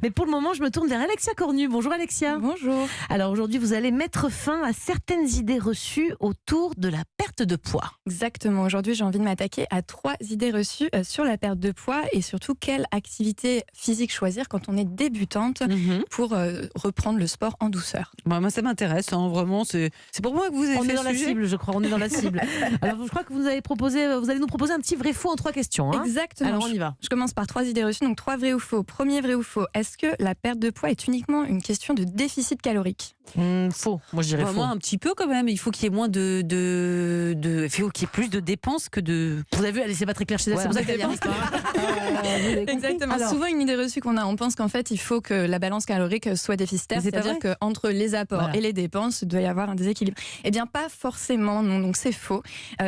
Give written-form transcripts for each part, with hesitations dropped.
Mais pour le moment, je me tourne vers Alexia Cornu. Bonjour Alexia. Bonjour. Alors aujourd'hui, vous allez mettre fin à certaines idées reçues autour de la perte de poids. Exactement. Aujourd'hui, j'ai envie de m'attaquer à 3 idées reçues sur la perte de poids et surtout quelle activité physique choisir quand on est débutante pour reprendre le sport en douceur. Bah, moi, ça m'intéresse. Vraiment, c'est pour moi que vous avez On fait est dans ce la sujet. cible, je crois. On est dans la cible. Alors je crois que vous allez nous proposer un petit vrai-faux en 3 questions. Hein. Exactement. Alors on y va. Je commence par 3 idées reçues. Donc 3 vrais ou faux. Premier vrai ou faux. Est-ce que la perte de poids est uniquement une question de déficit calorique ? Faux. Moi je dirais faux. Moi, un petit peu quand même. Il faut qu'il y ait moins il faut qu'il y ait plus de dépenses que de. Vous avez vu, elle c'est pas très clair chez elle. Ouais, C'est pour ça qu'elle y arrive pas. Exactement. Alors. Souvent, une idée reçue qu'on a, on pense qu'en fait, il faut que la balance calorique soit déficitaire, Mais c'est pas c'est-à-dire qu'entre les apports et les dépenses, il doit y avoir un déséquilibre. Eh bien, pas forcément, non, donc c'est faux.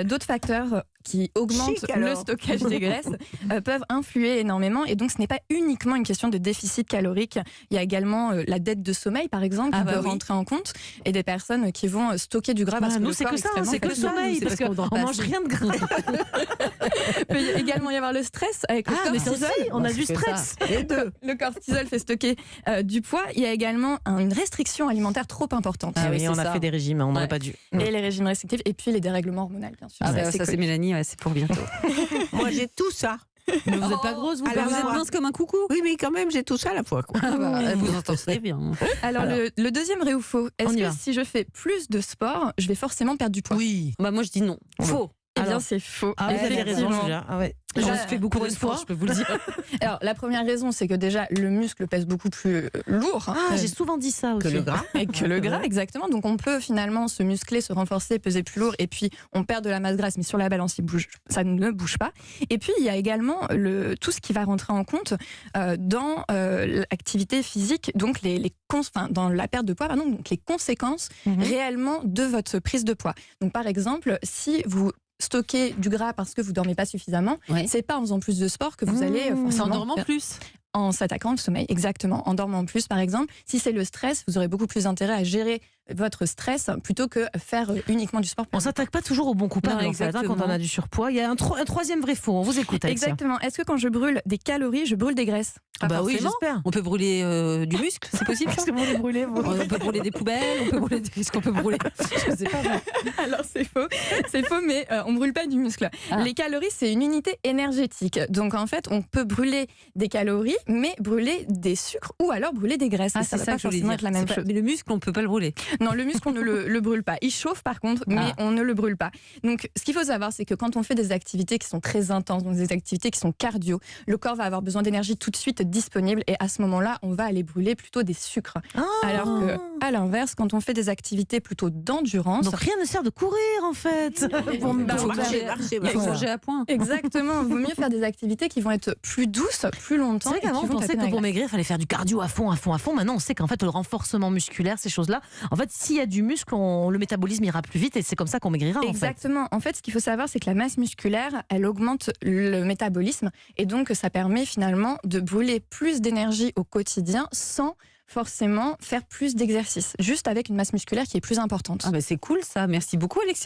D'autres facteurs qui augmentent le stockage des graisses peuvent influer énormément, et donc ce n'est pas uniquement une question de déficit calorique. Il y a également la dette de sommeil, par exemple, qui peut rentrer en compte, et des personnes qui vont stocker du gras parce que nous, le c'est corps que ça, est c'est que le sommeil, parce qu'on mange rien de gras. Il peut également y avoir le stress avec le mais ça cortisol. aussi, on a du stress. Les deux. Le cortisol fait stocker du poids. Il y a également une restriction alimentaire trop importante. Ah oui, c'est on a ça. fait des régimes, on n'aurait pas dû. Et les régimes restrictifs, et puis les dérèglements hormonaux, bien sûr. Ah C'est bah, assez ça, c'est connu. Mélanie, c'est pour bientôt. Moi, j'ai tout ça. Mais vous n'êtes pas grosse, vous, Alors, Vous êtes moi- mince comme un coucou. Oui, mais quand même, j'ai tout ça à la fois, quoi. Ah bah, vous entendez bien. Alors, le deuxième vrai ou faux, On est-ce y que va. si je fais plus de sport, je vais forcément perdre du poids ? Oui. Bah, moi, je dis non. Faux. Eh bien, Alors. c'est faux. Ah, vous avez raison, Effectivement. Julia. Ah ouais. J'en fais beaucoup de sport, je peux vous le dire. Alors, la première raison, c'est que déjà, le muscle pèse beaucoup plus lourd. Ah, j'ai souvent dit ça aussi. Que le gras. Et que le gras, exactement. Donc, on peut finalement se muscler, se renforcer, peser plus lourd, et puis on perd de la masse grasse, mais sur la balance, ça ne bouge pas. Et puis, il y a également tout ce qui va rentrer en compte dans l'activité physique, donc dans la perte de poids, pardon, donc les conséquences réellement de votre prise de poids. Donc, par exemple, si vous stocker du gras parce que vous dormez pas suffisamment, c'est pas en faisant plus de sport que vous allez C'est en forcément dormant plus. en s'attaquant au sommeil, exactement. En dormant plus, par exemple. Si c'est le stress, vous aurez beaucoup plus intérêt à gérer votre stress plutôt que faire uniquement du sport. On s'attaque pas toujours au bon coupable Non, en fait, hein, quand exactement. on a du surpoids. Il y a un troisième vrai faux. On vous écoute, Alexia. Exactement. Est-ce que quand je brûle des calories, je brûle des graisses ? Bah oui, forcément. j'espère. On peut brûler du muscle, c'est possible ça Parce que vous les brûlez, vous. On peut brûler des poubelles, on peut brûler des... Qu'est-ce qu'on peut brûler Je sais pas. Alors c'est faux, mais on brûle pas du muscle. Ah. Les calories, c'est une unité énergétique. Donc en fait, on peut brûler des calories, mais brûler des sucres ou alors brûler des graisses. Ah, Et c'est va ça pas que je voulais forcément dire. être la même C'est pas- chose. Mais le muscle, on peut pas le brûler. Non, le muscle, on ne le brûle pas. Il chauffe par contre, mais on ne le brûle pas. Donc, ce qu'il faut savoir, c'est que quand on fait des activités qui sont très intenses, donc des activités qui sont cardio, le corps va avoir besoin d'énergie tout de suite disponible, et à ce moment-là, on va aller brûler plutôt des sucres. Alors que, à l'inverse, quand on fait des activités plutôt d'endurance, Donc rien ne sert de courir en fait. Pour me Bah, pour Marcher, faire- marcher, Il faut marcher. manger à point. exactement, il vaut mieux faire des activités qui vont être plus douces, plus longtemps. C'est vrai et qu'avant qui on vont pensait taper que dans pour la maigrir il fallait faire du cardio à fond. Maintenant on sait qu'en fait le renforcement musculaire, ces choses-là, en fait s'il y a du muscle, le métabolisme ira plus vite et c'est comme ça qu'on maigrira. Exactement. En fait, ce qu'il faut savoir, c'est que la masse musculaire, elle augmente le métabolisme, et donc ça permet finalement de brûler plus d'énergie au quotidien sans forcément faire plus d'exercice, juste avec une masse musculaire qui est plus importante. Ah bah c'est cool ça. Merci beaucoup Alexia.